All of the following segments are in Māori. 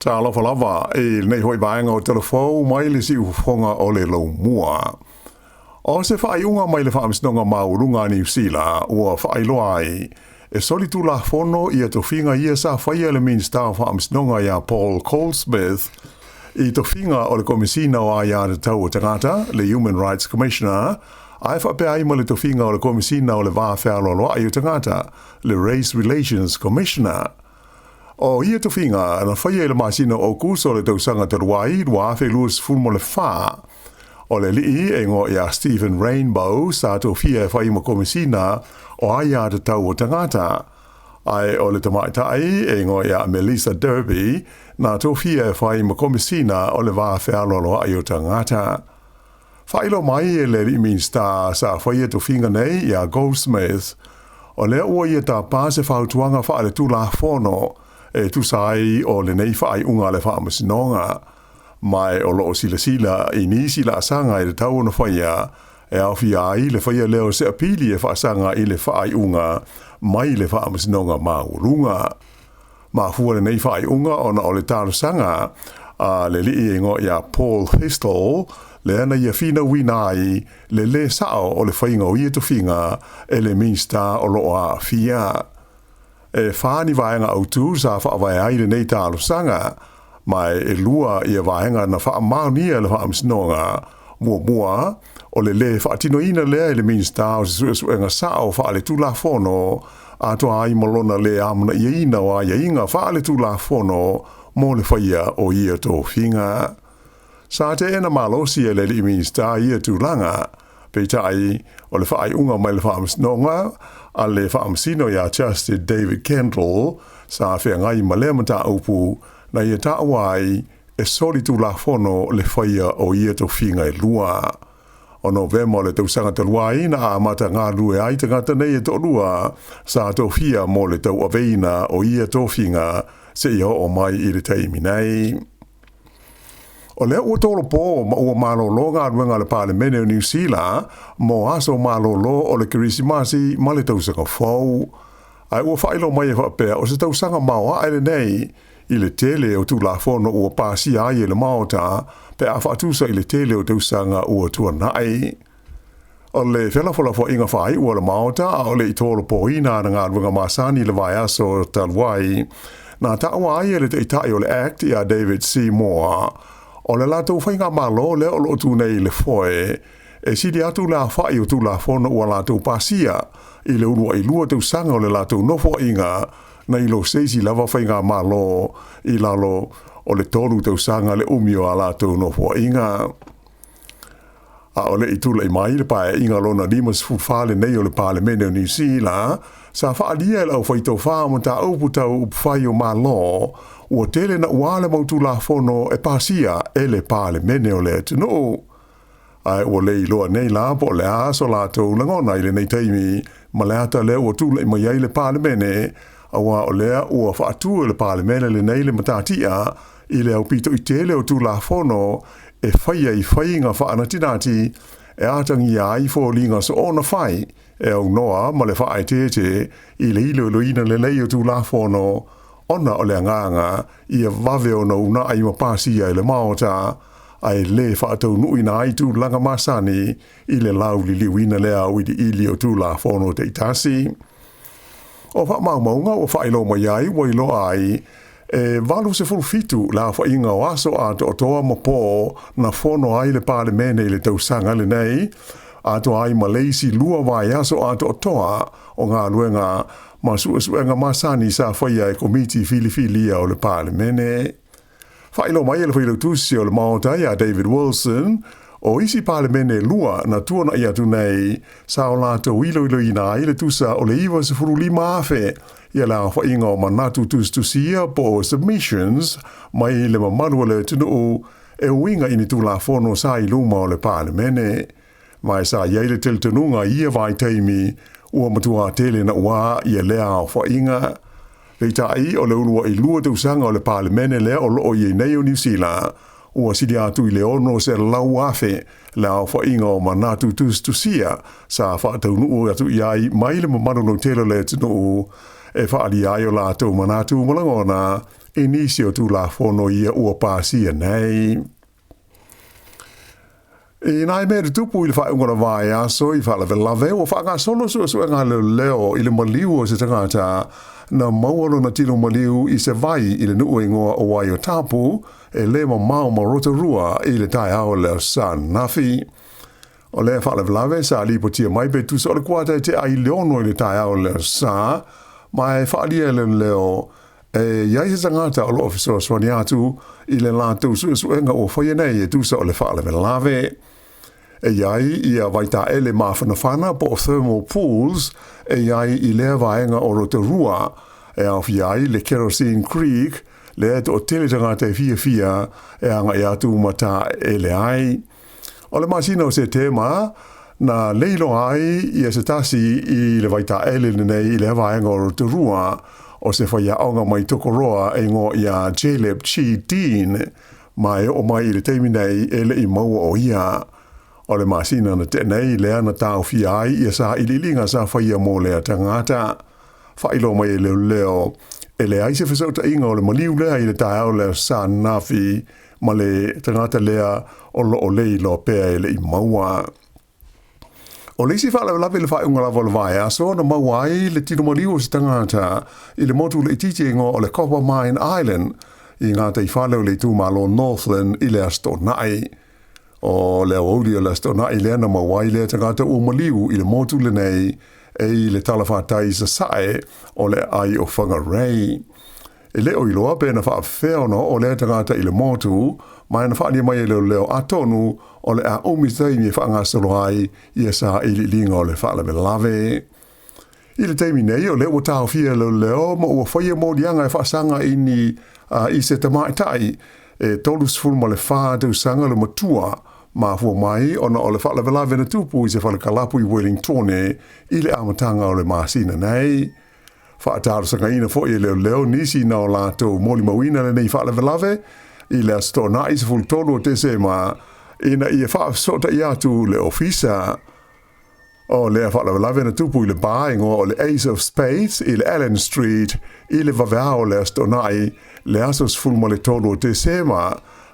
Tala falava nei hoi vaenga o telefou mai le si ufonga o le lau mua. O se whaiunga mai le whaamisnonga maurunga ni usila ua whailoai e solitu la fono ia tofinga ia sa whaia le minsta o whaamisnonga ia Paul Colesmith i tofinga o le komisina o aia te tau o tangata, le Human Rights Commissioner, ai whapea ima le tofinga o le komisina o le whawhialoaloa i o tangata, le Race Relations Commissioner. O ia tofinga na whaia le masina o kuso le tausanga te ruai rua awhi luas fulmo le wha. O le lii e ngo ia Stephen Rainbow sa tofia e whaima komisina o aia te tau o tangata. Ai o le tamaitai e ngo ia Melissa Derby na tofia e whaima komisina o le whawhialoaloa i o tangata. Whailo mai e le minsta sa whaia tofinga nei ia Goldsmith. O le ua ia ta pāse whautuanga wha le tūla fono e tusai o le nei whaai unga le whaamasinonga. Mai o loo sila i nisi la asanga i le tau na whaia e au ai le whaia leo se apili e whaasanga i le whaai unga mai le whaamasinonga maurunga. Mahua le nei whaai unga ona o le tāru sanga a le li ingo ia Paul Histol le ana ia fina winai le sao o le whainga o ia tofinga e le minsta o loa fia. E whaani vaenga au tū sa whaawai aile nei tālo sanga, mai e lua ia vaenga na wha maunia le whaamsinonga, mua o le whaatino ina lea le minsta o se suenga sao wha le tūla fono, a toa ai malona le amuna ia ina o aia inga wha le tūla fono, mo le whaia o ia tō finga. Sa te ena malosi e le minsta ia tūlanga, peitai o le whaai unga mai le whaamsinonga, a le whaamsino ia Justice David Kendall sa whengai malemata upu na ia taawai e solitu la fono le whaia o ia to whinga e lua. O November le tausanga te luai na amata ngā lue ai te ngata nei e to lua sa to whia mo le tau aveina o ia to whinga se ia o mai i le teimi nei. O lea ua tolo pō ma ua malolo ngā ruenga le Parlemene o New Zealand mo aso malolo o le kirisimasi ma le tausanga whau. Ai ua whailo mai e whapea o se tausanga maua aile nei i le tele o tūla whono ua pāsi ai e le maota pe a whaatusa i le tele o tausanga ua tua nai. O le whelawhalawha inga whai ua le maota a o le i tolo pō ina na ngā ruenga masani le vai aso talwai. Nā taua ai e le teitai o le act i a David C. Moore. O le lato whainga malo le o lo tu nei le foe, e sidi atu la whai o tu la fono ua lato pasia, i le urua i lua tau sanga o le lato nofo inga, na i lo seisi lava whainga malo, i lalo o le tolu tau sanga le umio a lato nofo inga. A o le i tula i mai le pae inga lona limas fufale nei o le Parlemene o New Zealand, sa whaalia lau whaito whaama ta upu tau upwhai o malo, ua tele na uale mautu la fono e pasia e le Parlemene o le tunu. Ai ua le iloa nei la po le aso la tau langona i le nei teimi, ma le ata le ua tula i mai ai le Parlemene, awa o lea ua whaatua le Parlemene le nei le matatia, i le au pito i tele o tu la fono, e whaia i whainga whaanatinati, e atangi ai fo linga so ona whai, e au noa ma le whaai tete, i le ilo ina le lei o tu la fono, ona o le nganga ia vave o na una ai mapasi ai le maota ai le whaatau nui na ai tu langa masani i le lauli liwina lea o i ili o tu la fono te itasi. O wha maunga o whailo mai ai wailo ai e valu se fulfitu la wha inga o aso a to toa mapo na fono ai le Parlemene i le tausanga le nei a to ai Malaysi lua vai aso a to toa o ngā luenga ma suenga masani sa whaia e komiti fili o le Parlemene. Whailo mai ele whailo tusi o le maotai a David Wilson o isi Parlemene lua na tuana i atu nei sa o lato ilo ina i le tusa o le iwa se furu lima afe ia la whainga o manatu tusia po submissions mai le mamanua le tunu e winga ini tu la fono sa i luma o le Parlemene. Mai sa iaile tel tenunga ia vai teimi ua matua tele na ua ia lea o whainga. Reitai o le urua i lua te usanga o le Parlemene lea o loo i nei o New Zealand, ua sidi atu i le ono se lau afe lea o whainga o manatu tusia sa whaatau nuu atu i ai mai le mamanu no tele le tunu e whaali ai o la tau manatu malangona inisio tu la fono ia ua pasia nei. I nai mea tupu i le whae ungana vai aso i whae lave o whae ngā solo sua ngā leo i le maliu o se tangata na maualo na tino maliu i se vai i le nuu ingoa o wai o tapu e le mau ma Rotorua i le tai ao leo san nafi. O le whae lave sa li po tia mai pe tu so le kuata te ai leono i le tai ao leo sa mai whae lia le leo e iai se tangata o lo ofisor swani atu i le lātou suenga o whae nei e tu so le whae lave. E iai ia waita ele mawhanawhana po thermal pools e iai i lea vaenga o Rotorua e au iai le Kerosene Creek le to tele tangata fia e anga i atu mata ele ai. O le masina o se tema na leilo ai ia se tasi i le waita ele nei i lea vaenga o Rotorua o se whaia aonga mai tokoroa e ngo ia Jaleb Chi Dean mai o mai i le teimi nei ele i maua o ia. O le masina na tenei lea na tau fiai ia sa ililinga sa whaia mō lea tangata. Whailo mai leo e le aise whasauta inga o le maliu lea i le tāo lea sa nafi ma le tangata lea o leilo pēa e le i maua. O le isi whaala lawe le whae unga lava le vai aso na maua ai le tino maliu o si tangata i le motu le ititi ingo o le Copper Mine Island i ngata i whaleo le tūmalo Northland i le astonai. O le auri o le stona i le ana mawai le tangata o maliu i le motu le nei e i le talawhatai sa sae o le ai o whangarei. E le o iloa pēna wha wheono o le tangata i le motu mai na whaania mai leo atonu o le a umitai mi whaangasalo ai i a sa i li linga o le whaalawe lave. I le teimi nei o le o tau fia leo ma ua whaia mōdianga e whaasanga i se tamaitai e tolus fulma le whātau sanga le matua ma hua mai ona o le whaalawe na tupu i se whalakalapu i Wellingtone i le amatanga o le masina nei. Whaataro sanga ina fo i leo nisi na o lato moli mawina le nei whaalawe i le astona i se fultolo o te se ma ina i e whaafsota i atu le ofisa. O le whaalawe na tupu i le bāingo o le Ace of Spades i le Allen Street i le vavao le astona i le asos fulma le tolo o te se ma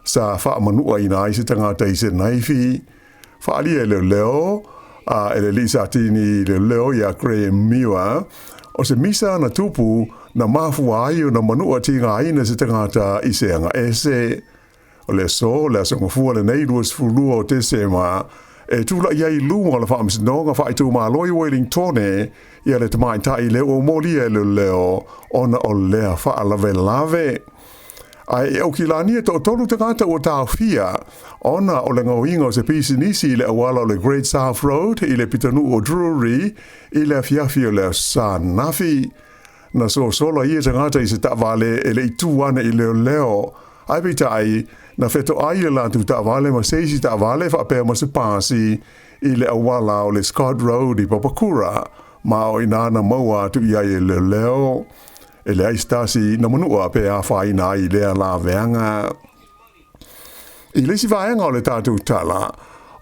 sa whaamanua ina i se tangata i se naifi. Whaalia leo, e le lisa atini leo i a Graham Miwa, o se misa na tupu na mafua ai o na manua tinga aina se tangata i se anga ese. O le so, le asonga fua le nei luas fulua o te se ma, e tula iai lunga le whaamisinonga whaitu ma loi Wellingtone i a le tamai tai leo o molia leo ona o lea whaalawe lave. Ai e o kilania to tolu tangata o tau fia, ona o le ngauinga o se pisinisi le awala o le Great South Road i le pitanu o Drury i le fiafi o le San Nafi. Na so sola i e tangata i se tavale e le ituana i leo. Ai pita ai, na feto ai le lantu tavale ma seisi tavale whapea ma se pasi i le awala o le Scott Road i Papakura, ma o inana maua tu i ai leo. E le aistasi na manua pe a whaina i lea la veanga. I lesi vaenga o le tātou tala,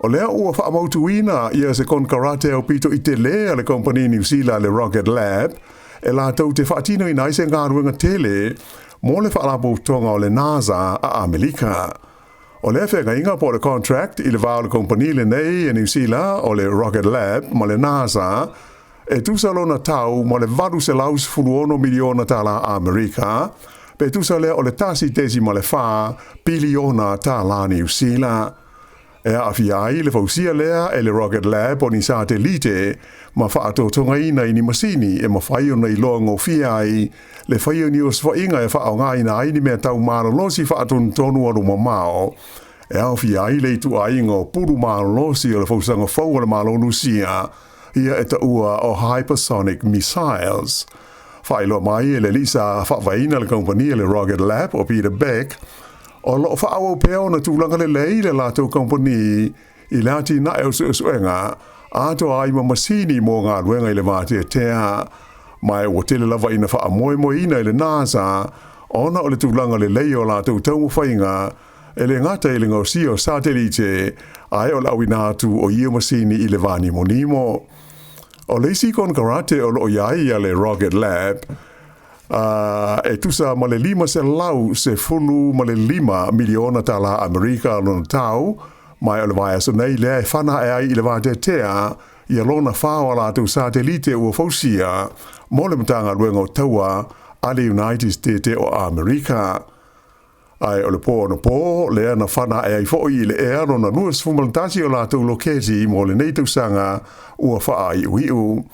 o lea ua whaamautuina i a se konkarate o pito i te lea le kompani New Zealand le Rocket Lab, e la tau te whaatino i naise ngāruenga tele, mo le whaalapo tonga o le NASA a Amerika. O lea whenga inga po le contract i le vao le kompani le nei e New Zealand o le Rocket Lab ma le NASA, e tusalona tau mo le valu se laus fuluono miliona tala Amerika, pe tusale o le tasi tesi mo le wha biliona tala New Zealand. E a fiai le fausia lea e le Rocket Lab o ni satelite ma wha ato tonga ina i ni masini e ma whaio na i loa ngō fiai le whaio ni o swainga e wha o ngā ina aini mea tau mara losi wha ato tonu aru mamao. E a fiai le tu ai ngō puru mara losi o le fausanga fau le malo nusia ia e ta ua o hypersonic missiles. Whailo mai e le lisa whaawaina le kompania le Rocket Lab o Peter Beck, o lo whaao peo na tūlanga le lei le lātou kompani i lāti na e usuenga, ato ai ma masini mō ngā ruenga i le mātia tea, mai o tele lava ina wha moe ina i le NASA, ona o le tūlanga le lei o lātou taumu whainga, e le ngata i le ngausi o satelite, ai o lawina atu o ia masini i le vani monimo. O leisi kon karate o lo iai a le Rocket Lab, e tusa ma le 5 se lau se fulu ma le 5 miliona tala Amerika lona tau, mai o le vai aso nei lea e whana e ai i le vai te tea, i alona whaoa la tu satelite ua fausia, mo le matanga luenga o taua, a le United States o Amerika. Ai o le po na po, lea na whana e ai fo i le ea no na luas fumalantasi o la tu lokesi mo le nei tausanga ua wha ai uiu.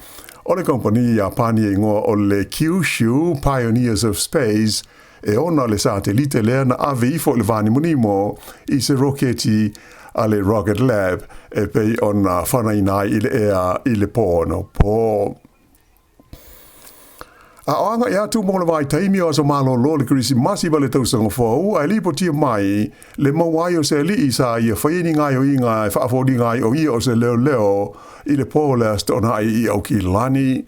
O le kompani Japani e ngoa o le Kyushu Pioneers of Space e ona le satelite lea na ave i fo le vani munimo i se roketi a le Rocket Lab e pei ona whana inai i le ea i le po na po. A oanga ia tu mo le vai taimi o aso malo lo le krisi masi ba le tausanga fōu, ai lipo tia mai le mawai o se li i sa ia whaini ngai o inga e whaafodi ngai o ia o se leo leo i le pō le astona i au ki lani.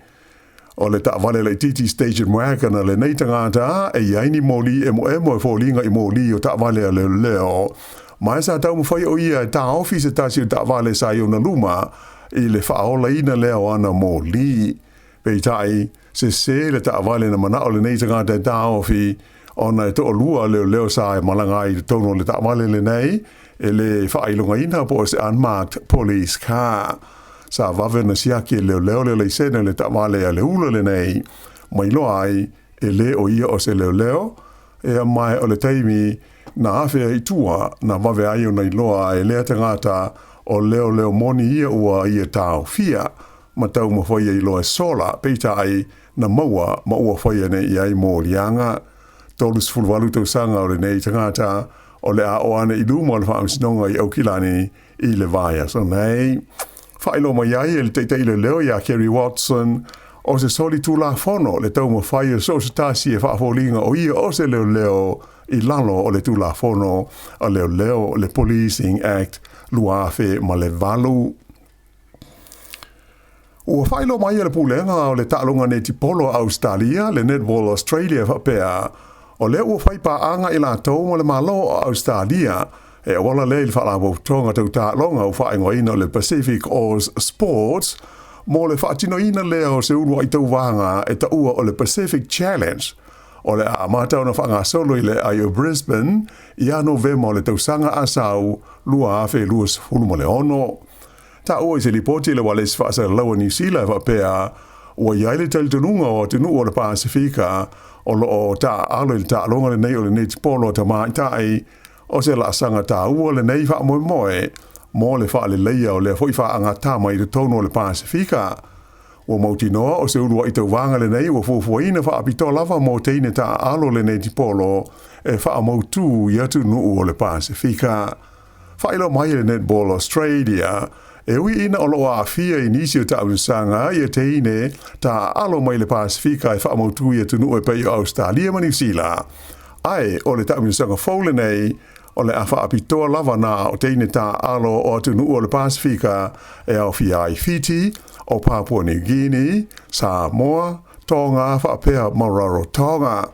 O le ta vale le titi station wagon le nei tangata e iaini moli e mo e fōlinga i moli o ta vale leo leo. Mai sa tau mo whai o ia e ta office tasi o ta vale sa i o na luma i le whaola ina leo ana moli. Peitai se le ta vale na mana o le nei tangata e ta ofi ona e to lua leo sa e malanga i tono le ta vale le nei e le whailunga ina po se unmarked police car. Sa vave na siaki leo le sene le ta vale a le ula le nei mai lo ai e le o ia o se leo e a mai o le taimi na afe i tua na vave ai o na iloa e lea tangata o leo moni ia ua ia tau fia ma tau ma whaia i loa sola peita ai na maua ma ua whaia nei i ai mō lianga. Tolus fulwalu tau sanga o le nei tangata o le a oane i lumo le whaamsinonga i aukilani i le vaia so nei. Whailo mai ai e le teitei le leo ia Kerry Watson o se soli tu la fono le tau ma whaia so se tasi e whaafolinga o ia o se leo i lalo o le tu la fono o leo le Policing Act luafe ma le valu. Ua whailo mai le pulenga o le ta'alonga ne tipolo Australia, le Netball Australia whapea, o le ua whaipa anga i la tau ma le malo o Australia, e wala le il whalawo tonga tau ta'alonga o whaingo ina le Pacific Oars Sports, mo le whaatino ina leo se unua i tau wanga e ta ua o le Pacific Challenge, o le a matau na whanga solo i le ai o Brisbane, i a Novema o le tau sanga asau, lua afe luas huluma le ono. Ta ua i se lipoti le wale si whaasa laua New Zealand whapea, ua iai le talitununga o tenu o le Pasifika, o lo o ta alo i ta alonga le nei o le nei tipolo ta maitai, o se la sanga ta ua le nei wha moe, mo le wha le leia o le fwoi wha anga tama i le tono o le Pasifika. Ua mauti noa o se urua i tau wanga le nei, ua fuafuaina wha apito lava mo teine ta alo le nei tipolo, e wha mautu i atu nuu o le Pasifika. Whailo mai le Netball Australia, e ui ina o loa a fia i nisi o ta unsanga i a teine ta alo mai le Pasifika e whaamautu i a tunu e pei o Australia ma New Zealand. Ai, o le ta unsanga fōle nei, o le a whaapitoa lava na o teine ta alo o tunu o le Pasifika e au fia i Fiji, o Papua New Guinea, Samoa, Tonga, whaapea Mararo Tonga.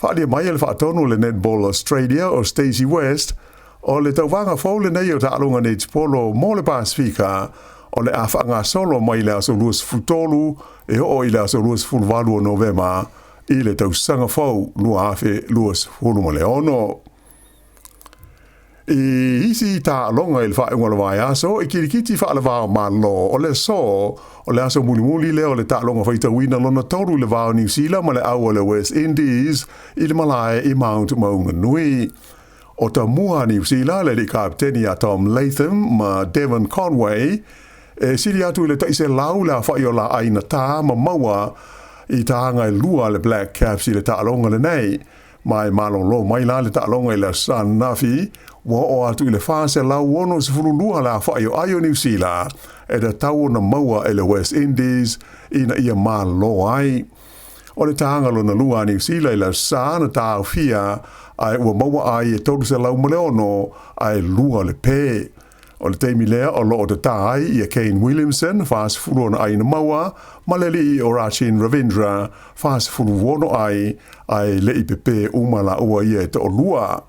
Whaalia mai le whaatonu le Netball Australia o Stacey West, o le tauwanga fōle nei o ta alunga nei tipolo mo le Pasifika, o le awhanga solo mai le aso luas futolu e o i le aso luas fulwalu o Novema i le tausanga fau lua afe luas fuluma le ono. I isi ta alonga i le whaunga le vai aso, i kirikiti wha le vao malo o le so, o le aso muli le o le ta alonga whaita wina lona toru le vao New Zealand ma le aua le West Indies i le malae i Mount Maunganui. O ta mua New Zealand le kapteni a Tom Latham ma Devon Conway e siri atu le taise lau la whai o la aina tā ma maua i taanga i lua le Black Caps i le ta'alonga le nei mai malong lo mai la le ta'alonga i le San Nafi wa o atu i le whase lau ono se furu lua la whai o aio New Zealand e da tau na maua e le West Indies i na ia malo ai. O le taanga lo na lua New Zealand i le San Tau Fia ai ua maua ai e tolu se lau male ono ai lua le pē. O le teimi lea o loo te tai i a Kane Williamson, whaas furu ona ai na maua, ma le li o Rachin Ravindra, whaas furu wono ai le i pepe umala ua ia e to lua.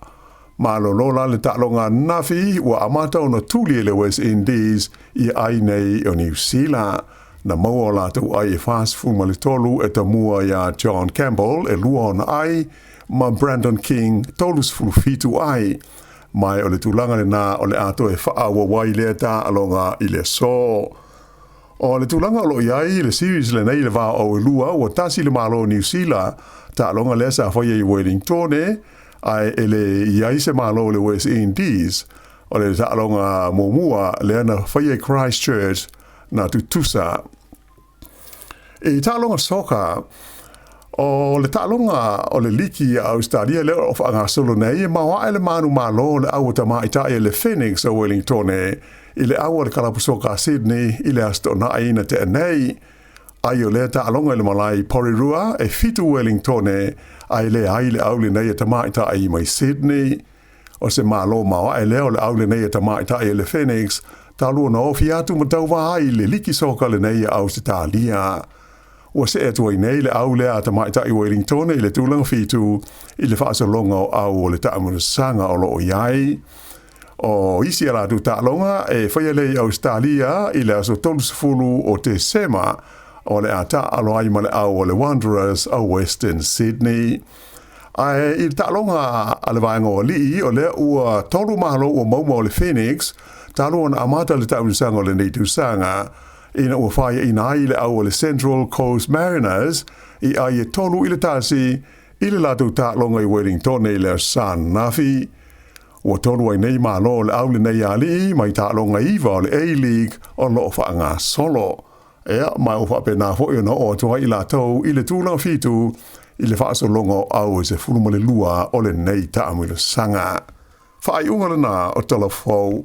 Ma lo lola le ta'alonga nafi ua amata ona tuli le West Indies i ai nei o New Zealand. na maua la tau ai e fast fu ma le tolu e tamua ia John Campbell e Lauano ai ma Brandon King tolus fitu ai mai o le tulanga le na o le ato e whaawa wai le ta alonga i le so. O le tulanga o lo iai le series le nei le va o lua o tasi le malo New Zealand ta alonga le sa whai i Wellington ai ele iai se malo le West Indies o le ta alonga momua le ana whai Christchurch na tutusa. E ta alonga soka o le talonga o le liki a Australia le o whaanga solo nei ma wa ele manu malo le au tama ita le Phoenix o Wellington i le au le kalapusoka Sydney i le astona aina te nei ai o le talonga le malai Porirua e fitu Wellington ai le au le nei tama ita ai mai Sydney o se malo ma wa ele o le au le nei tama ita le Phoenix talu no fiatu matau wa ai le liki soka le nei a Australia o se e tuai nei le au le a tamaita i Wellington i le tūlanga fitu i le whaasalonga o au o le taamunasanga o loo iai. O isi ala tu taalonga e whaialei Australia i le aso tolusfulu o te sema o le a taalo ai ma le au o le Wanderers o Western Sydney. Ai i le taalonga a le vaenga o li o le ua tolu mahalo o mauma o le Phoenix talo ona amata le taamunasanga o le neitusanga ina ua whaia ina ai le au le Central Coast Mariners i ai e tolu i le tasi i le latu tālonga i Wellington i le San Nafi. Ua tolu ai nei malo le au le nei ali mai tālonga iwa o le A-League o lo whaanga solo. Ea mai o whapena fo i na o toa i la tau i le tūlanga fitu i le whaasolonga au e se fulumale lua o le nei taamu i le sanga. Whai unga na o tala fau.